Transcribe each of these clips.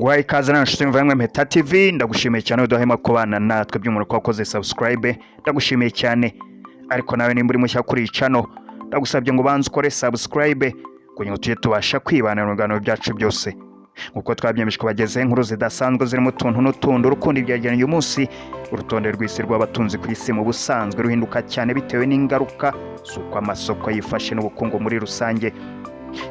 Nguhaye ikaze n'abashuti mvanywe Mpeta TV, ndagushimiye cyane udahema kubana natwe by'umuntu ko wakoze subscribe, ndagushimiye cyane. Ariko nawe nimba uri mushya kuri iyi channel, ndagusabye ngo banze ukore subscribe kugira ngo tujye tubasha kwibana mu biganiro byacu byose. Nkuko twabyemeje ko bageze inkuru zidasanzwe zirimo utuntu n'utundi, urukundo ibyegeranye uyu munsi, urutonde rw'isi rw'abatunzi ku isi mu busanzwe ruhinduka cyane bitewe n'ingaruka z'uko amasoko yifashe n'ubukungu muri rusange.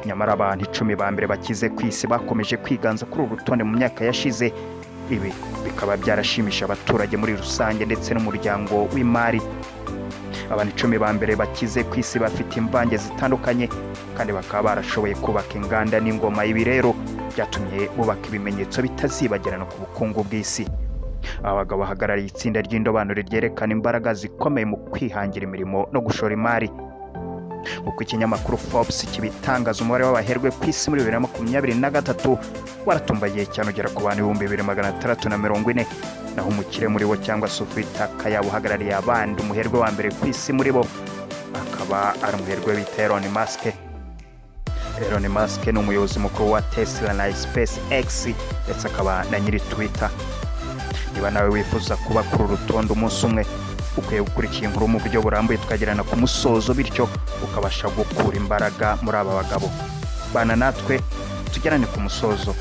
Nyamara abantu 10 ba mbere bakize ku isi bakomeje kwiganza kuri uru rutonde mu myaka yashize. Ibi bikaba byarashimisha abaturage muri rusange ndetse n'umuryango w'imari. Abantu 10 ba mbere bakize ku isi bafite imvange zitandukanye kandi bakaba barashoboye kubaka inganda n'ingoma. Ibi rero byatumye bubaka ibimenyetso bitazibagirana ku bukungu bw'isi. Abagabo bahagarariye itsinda ry'indobanure ryerekana imbaraga zikomeye mu kwihangira imirimo no gushora imari. Uko ikinyamakuru Forbes kibitangaza, umubare w'abaherwe ku isi muri 2023 waratumbagiye cyane ugera ku bantu 2640, naho umukire muri bo cyangwa se ufite akayabo uhagarariye abandi umuherwe wa mbere ku isi muri bo akaba ari umuherwe bita Elon Musk. Elon Musk ni umuyobozi mukuru wa Tesla na SpaceX ndetse akaba na nyiri Twitter. Niba nawe wifuza kuba kuri urutonde umunsi umwe, ukwiye gukurikira inkuru mu buryo burambuye tukagirana ku musozo, bityo ukabasha gukura imbaraga muri aba bagabo. Bana natwe tugerane ku musozo.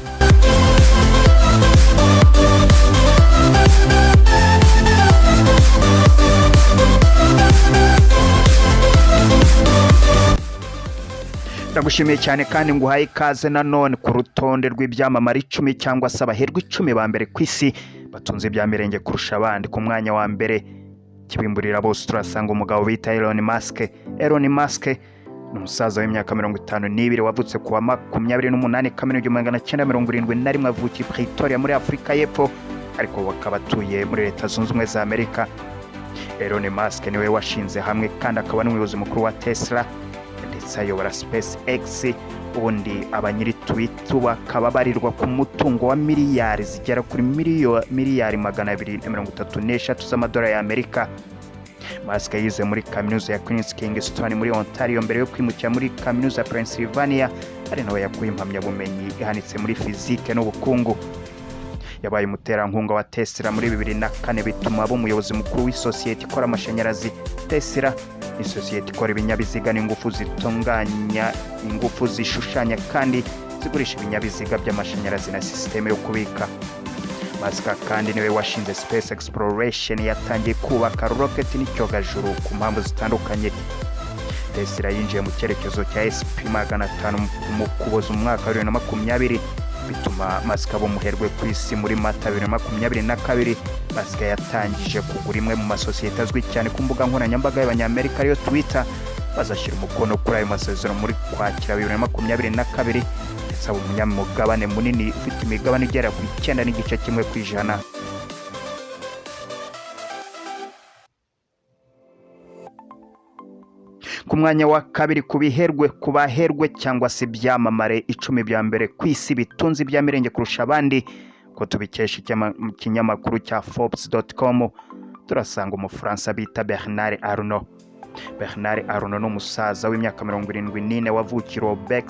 Ndagushimiye cyane kandi nguhaye ikaze nanone ku rutonde rw'ibyamamare 10 cyangwa se abaherwe 10 ba mbere ku isi batunze ibyamirenge kurusha abandi. Ku mwanya wa mbere kibimburira bose turasanga umugabo bita Elon Musk. Elon Musk ni umusaza w'imyaka 52 wavutse kuwa 28 Kamena 1971, avukiye Pretoria muri Afrika y'Epfo, ariko bakaba atuye muri Leta Zunze Ubumwe za Amerika. Elon Musk niwe washinze hamwe kandi akaba n'umuyobozi mukuru wa Tesla ndetse ayobora SpaceX. Ubundi abanyiri Twitter bakaba barirwa ku mutungo wa miliyari zigera kuri miliyari 233 z'amadolari y'Amerika. Musk yize muri kaminuza ya Queen's Kingston muri Ontario mbere yo kwimukira muri kaminuza ya Pennsylvania, ari nawe yakuye impamyabumenyi ihanitse muri fizike n'ubukungu. Yabaye umuterankunga wa Tesla muri 2004, bituma abo umuyobozi mukuru w'isosiyete ikora amashanyarazi. Tesla ni sosiyete ikora ibinyabiziga n'ingufu zitunganya ingufu zishushanya kandi zigurisha ibinyabiziga by'amashanyarazi na systeme yo kubika. Musk kandi niwe washinze Space Exploration, yatangiye kubaka rocket n'icyogajuru ku mpamvu zitandukanye. Tesla yinjiye mu cyerekezo cya SP500 mu kuboza umwaka wa 2020, bituma Musk aba umuherwe ku isi muri Mata 2022. Musk yatangije kugura imwe mu masosiyete azwi cyane ku mbuga nkoranyambaga y'Abanyamerika ariyo Twitter, bazashyira umukono kuri ayo masezerano muri Kwakira 2022, ndetse aba umunyamugabane munini ufite imigabane igera ku 9.1%. Ku mwanya wa kabiri ku baherwe cyangwa se ibyamamare 10 bya mbere ku isi bitunze ibyamirenge kurusha abandi, ko tubikesha ikinyamakuru cya Forbes.com, turasanga umufaransa bita Bernard Arnault. Bernard Arnault ni umusaza w'imyaka 74 wavukiye Obex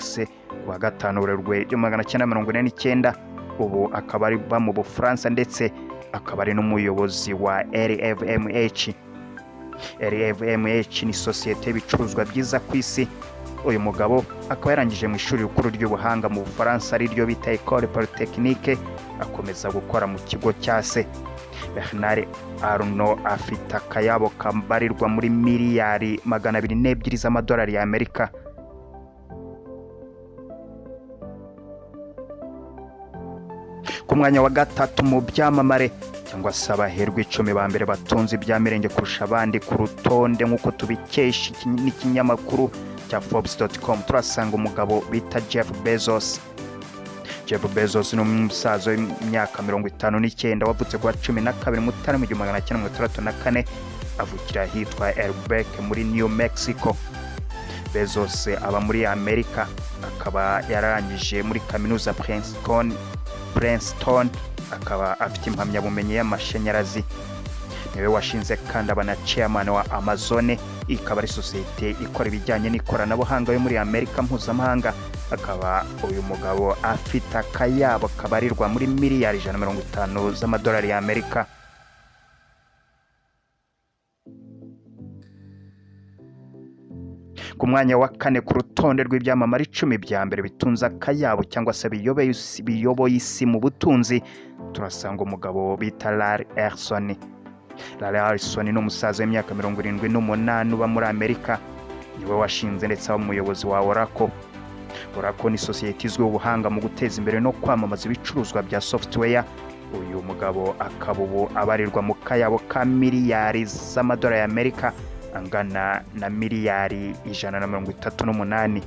wa 5 Werurwe 1949. Ubu akaba ari mu Bufaransa ndetse akaba ari n'umuyobozi wa LVMH. LVMH ni sosiyete y'ibicuruzwa byiza ku isi. Uyu mugabo akaba yarangije mu ishuri rikuru ry'ubuhanga mu Bufaransa ari ryo bita École Polytechnique, akomeza gukora mu kigo cya se. Bernard Arnault afite akayabo kambarirwa muri miliyari 202 z'amadolari y'Amerika. Ku mwanya wa gatatu mu byamamare cyangwa se abaherwe 10 ba mbere batunze ibyamirenge kurusha abandi ku rutonde nk'uko tubikesha n'ikinyamakuru cya Forbes.com, turasanga umugabo bita Jeff Bezos. Jeff Bezos ni umusaza w'imyaka 59 wavutse kuwa 12 Mutarama 1964, avukira ahitwa Albuquerque muri New Mexico. Bezos aba muri Amerika, akaba yararangije muri kaminuza Princeton, akaba afite impamyabumenyi y'amashanyarazi. Niwe washinze kandi aba na chairman wa Amazon, ikaba ari sosiyete ikora ibijyanye n'ikoranabuhanga yo muri Amerika mpuzamahanga. Akaba uyu mugabo afite akayabo kabarirwa muri miliyari 150 z'amadolari y'Amerika. Ku mwanya wa kane ku rutonde rw'ibyamamare 10 bya mbere bitunze akayabo cyangwa se biyoboye isi mu butunzi, turasanga umugabo bita Larry Ellison. Larry Ellison ni umusaza w'imyaka 78 uba muri Amerika. Niwe washinze ndetse aba umuyobozi wa Oracle. Oracle ni sosiyete izwiho ubuhanga mu guteza imbere no kwamamaza ibicuruzwa bya software. Uyu mugabo akaba ubu abarirwa mu kayabo ka miliyari z'amadolari y'Amerika angana na miliyari 138.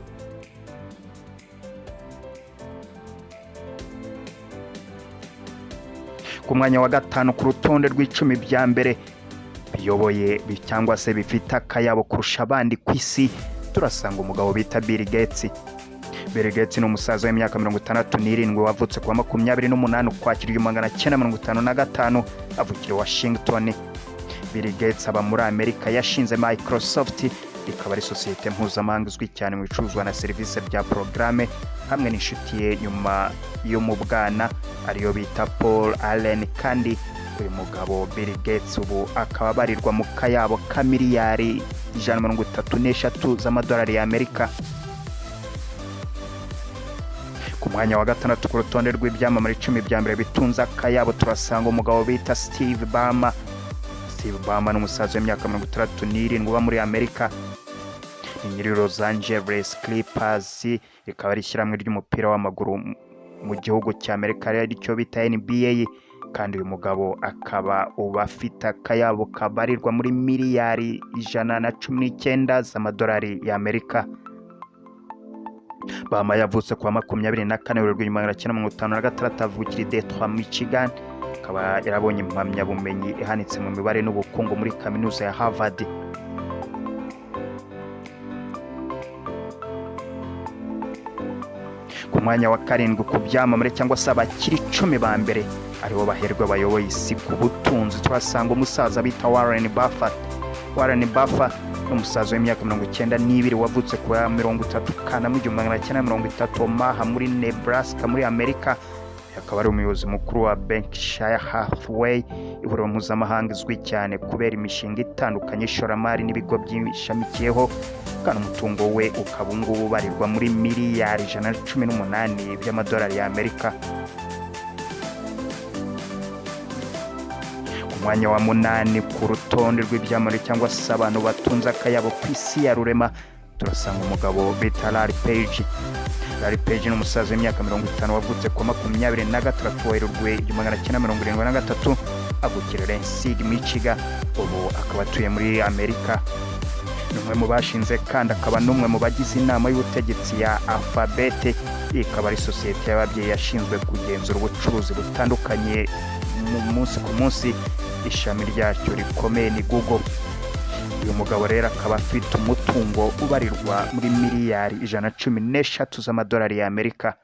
Ku mwanya wa gatanu ku rutonde rw'icumi bya mbere biyoboye cyangwa se bifite akayabo kurusha abandi ku isi, turasanga umugabo bita Bill Gates. Bill Gates ni umusaza w'imyaka 67 wavutse ku wa 28 Ukwakira 1955, avukira Washington. Bill Gates aba muri Amerika. Yashinze Microsoft, ikaba ari sosiyete mpuzamahanga izwi cyane mu bicuruzwa na serivisi bya porogaramu, hamwe n'inshuti ye nyuma yo mu bwana ariyo bita Paul Allen. Kandi uyu mugabo Bill Gates ubu akaba abarirwa mu kayabo ka miliyari 133 z'amadolari y'Amerika. Ku mwanya wa gatandatu ku rutonde rw'ibyamamare 10 bya mbere bitunze akayabo turasanga umugabo bita Steve Ballmer. Steve Ballmer ni umusaza w'imyaka 67 uba muri Amerika. Ni nyiri Los Angeles Clippers, ikaba ari ishyirahamwe ry'umupira w'amaguru mu gihugu cya Amerika aricyo bita MBERE. Kandi uyu mugabo akaba uba afite akayabo kabarirwa muri miliyari 119 z'amadolari y'Amerika. Ballmer yavutse ku wa 24 Werurwe 1956, avukira i Detroit, Michigan. Akaba yarabonye impamyabumenyi ihanitse mu mibare n'ubukungu muri kaminuza ya Harvard. Ku mwanya wa karindwi ku byamamare cyangwa se abakiri 10 ba mbere aribo baherwe bayoboye isi ku butunzi, turasanga umusaza bita Warren Buffett. Warren Buffett ni umusaza w'imyaka 92 wavutse ku wa 30 Kanama 1930 Omaha muri Nebraska muri Amerika. Akaba ari umuyobozi mukuru wa Berkshire Hathaway, ihuriro mpuzamahanga izwi cyane kubera imishinga itandukanye y'ishoramari n'ibigo byishamikiyeho. Kandi umutungo we ukaba ngubu ubarirwa muri miliyari 118 by'amadolari y'Amerika. Ku mwanya wa 8 ku rutonde rw'ibyamamare cyangwa se abantu batunze akayabo ku isi ya rurema turasanga umugabo bita Larry Page. Larry Page ni umusaza w'imyaka 50 wavutse ku 23 Werurwe 1973, avukira Lansing, Michigan. Ubu akaba atuye muri Amerika. Ni umwe mu bashinze kandi akaba n'umwe mu bagize inama y'ubutegetsi ya Alphabet. Ikaba ari sosiyete y'ababyeyi yashinzwe kugenzura ubucuruzi butandukanye munsi ku munsi. Ishami ryacyo rikomeye ni Google. Uyu mugabo rero akaba afite umutungo ubarirwa muri miliyari 113 z'amadolari y'Amerika.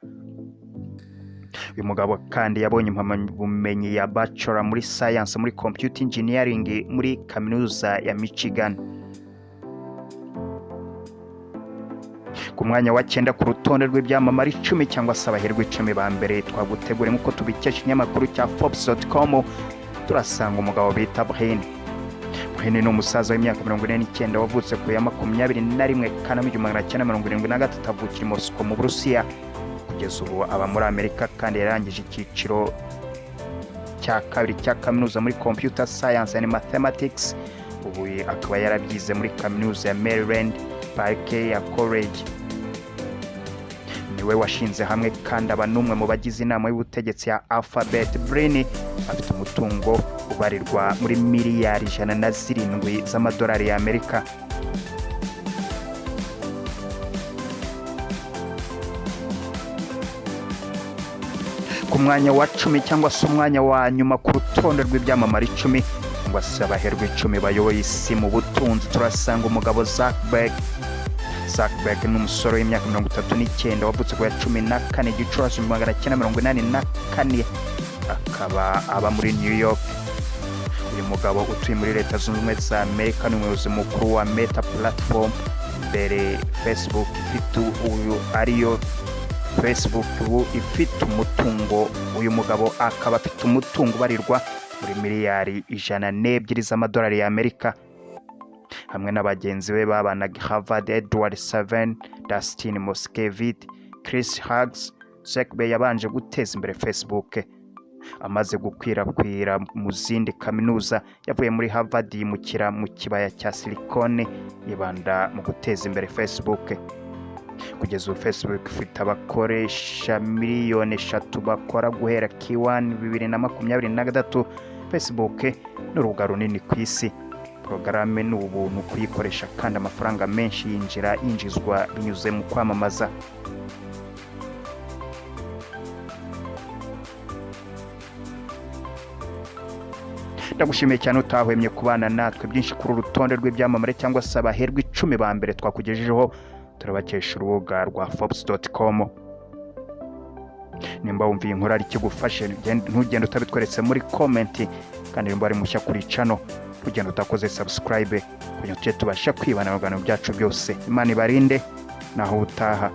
Uyu mugabo kandi yabonye impamyabumenyi ya Bachelor muri Science muri Computer Engineering muri kaminuza ya Michigan. Ku mwanya wa 9 ku rutonde rw'ibyamamare 10 cyangwa se abaherwe 10 ba mbere twagutegure nk'uko tubikesha ikinyamakuru cya Forbes.com, turasanga umugabo bita Abaherwe. Abaherwe ni umusaza w'imyaka 49 wavutse ku ya 21 Kanama 1973, avukira i Moscow mu Burusiya. Kugeza ubu aba muri Amerika kandi yarangije icyiciro cya kabiri cya kaminuza muri Computer Science and Mathematics. Ubu akaba yarabyize muri kaminuza ya Maryland Berkeley College. Niwe washinze hamwe kandi aba n'umwe mu bagize inama y'ubutegetsi ya Alphabet. Brain afite umutungo ubarirwa muri miliyari 107 z'amadolari y'Amerika. Ku mwanya wa 10 cyangwa se umwanya wa nyuma ku rutonde rw'ibyamamare 10 cyangwa se abaherwe 10 bayoboye isi mu butunzi turasanga umugabo Zuckerberg. Zuckerberg ni umusore w'imyaka 39 wavutse ku ya 14 Gicurasi 1984, akaba aba muri New York. Uyu uyu mugabo utuye muri leta zunze ubumwe za Amerika ni umuyobozi mukuru wa Meta platform MBERE Facebook ifite uyu ariyo Facebook ubu ifite umutungo. Uyu mugabo akaba afite umutungo barirwa muri miliyari 102 z'amadolari ya Amerika, hamwe n'abagenzi be babanaga Harvard, Edward Seven, Dustin Moskovitz, Chris Hughes. Zuckerberg yabanje guteza imbere Facebook amaze gukwirakwira mu zindi kaminuza. Yavuye muri Harvard yimukira mu kibaya cya Silicon yibanda mu guteza imbere Facebook. Kugeza ubu Facebook ifite abakoresha miliyoni 3 bakora guhera Q1 2023. Facebook ni urubuga runini ku isi. Porogaramu ni ubuntu kuyikoresha kandi amafaranga menshi yinjizwa binyuze mu kwamamaza. Ndagushimiye cyane utahwemye kubana natwe. Byinshi kuri urutonde rw'ibyamamare cyangwa se abaherwe 10 ba mbere twakugejejeho turabakesha urubuga rwa forbes.com. Nimba wumviye inkuru ari kigufashe ntugende utabitweretse muri comment, kandi nimba ari mushya kuri channel ugenda utakoze subscribe kugira ngo tubashe kwibana mu biganiro byacu byose. Imana ibarinde naho utaha.